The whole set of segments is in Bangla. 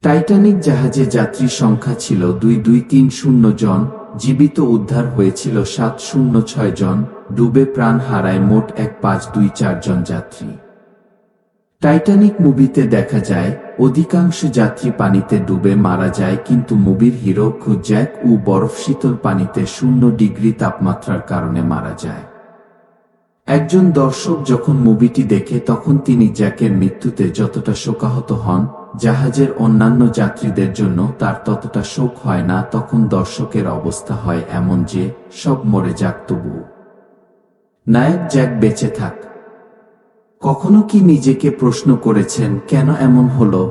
টাইটানিক জাহাজে যাত্রী সংখ্যা ছিল 2230 জন, জীবিত উদ্ধার হয়েছিল 706 জন, ডুবে প্রাণ হারায় মোট 1524 জন যাত্রী। টাইটানিক মুভিতে দেখা যায় অধিকাংশ যাত্রী পানিতে ডুবে মারা যায়, কিন্তু মুভির হিরো জ্যাক বরফ শীতল পানিতে 0 ডিগ্রি তাপমাত্রার কারণে মারা যায়। একজন দর্শক যখন মুভিটি দেখে তখন তিনি জ্যাকের মৃত্যুতে যতটা শোকাহত হন, জাহাজের অন্যান্য যাত্রীদের জন্য তার ততটা শোক হয় না। তখন দর্শকের অবস্থা হয় এমন যে সব মরে যাক তবুও নায়ক জ্যাক বেঁচে থাক। কখনো কি নিজেকে প্রশ্ন করেছেন কেন এমন হলো?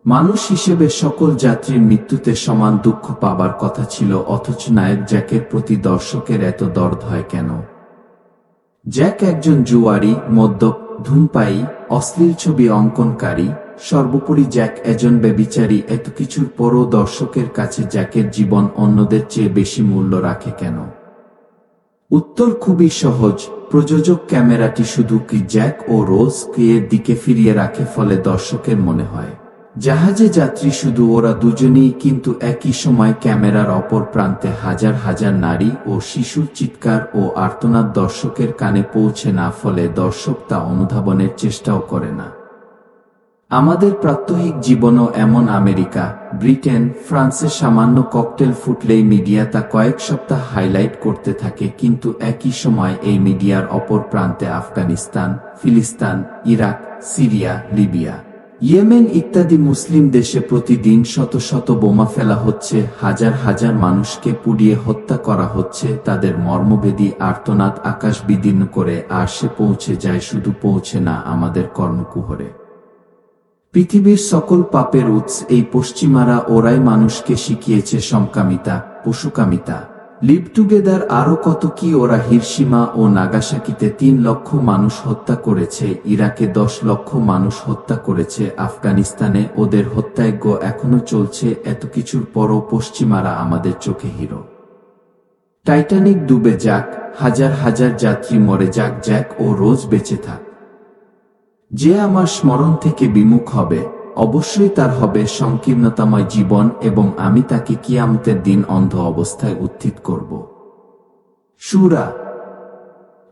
মানুষ হিসেবে সকল যাত্রীর মৃত্যুতে সমান দুঃখ পাবার কথা ছিল, অথচ নায়ক জ্যাকের প্রতি দর্শকের এত দরদ হয় কেন? জ্যাক একজন জুয়ারি, মদ্যপ, ধূমপায়ী, অশ্লীল ছবি অঙ্কনকারী, সর্বোপরি জ্যাক একজন ব্যভিচারী। এত কিছুর পরও দর্শকের কাছে জ্যাকের জীবন অন্যদের চেয়ে বেশি মূল্য রাখে কেন? উত্তর খুবই সহজ। প্রযোজক ক্যামেরাটি শুধু জ্যাক ও রোজ এর দিকে ফিরিয়ে রাখে, ফলে দর্শকের মনে হয় জাহাজে যাত্রী শুধু ওরা দুজনেই, কিন্তু একই সময় ক্যামেরার অপর প্রান্তে হাজার হাজার নারী ও শিশুর চিৎকার ও আর্তনাদ দর্শকের কানে পৌঁছে না, ফলে দর্শক তা অনুধাবনের চেষ্টাও করে না। আমাদের প্রাত্যহিক জীবনও এমন। আমেরিকা, ব্রিটেন, ফ্রান্সে সামান্য ককটেল ফুটলেই মিডিয়া তা কয়েক সপ্তাহ হাইলাইট করতে থাকে, কিন্তু একই সময় এই মিডিয়ার অপর প্রান্তে আফগানিস্তান, ফিলিস্তিন, ইরাক, সিরিয়া, লিবিয়া, ইয়েমেন ইত্যাদি মুসলিম দেশে প্রতিদিন শত শত বোমা ফেলা হচ্ছে, হাজার হাজার মানুষকে পুড়িয়ে হত্যা করা হচ্ছে। তাদের মর্মভেদী আর্তনাদ আকাশ বিদীর্ণ করে, আর সে পৌঁছে যায়, শুধু পৌঁছে না, আমাদের কর্ণকুহরে। পৃথিবীর সকল পাপের উৎস এই পশ্চিমারা, ওরাই মানুষকে শিখিয়েছে সমকামিতা, পশুকামিতা, লিভ টুগেদার, আরো কত কি। ওরা হিরোশিমা ও নাগাসাকিতে 3 লক্ষ মানুষ হত্যা করেছে, ইরাকে 10 লক্ষ মানুষ হত্যা করেছে, আফগানিস্তানে ওদের হত্যাযজ্ঞ এখনো চলছে। এত কিছুর পরও পশ্চিমারা আমাদের চোখে হিরো। টাইটানিক ডুবে যাক, হাজার হাজার যাত্রী মরে যাক, জ্যাক ও রোজ বেঁচে থাক। যে আমার স্মরণ থেকে বিমুখ হবে, অবশ্যই তার হবে সংকীর্ণতাময় জীবন, এবং আমি তাকে কিয়ামতের দিন অন্ধ অবস্থায় উত্থিত করব। সূরা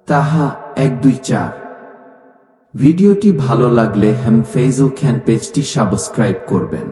তাহা 1-2-4। ভিডিওটি ভালো লাগলে ফেইজুল খান পেজটি সাবস্ক্রাইব করবেন।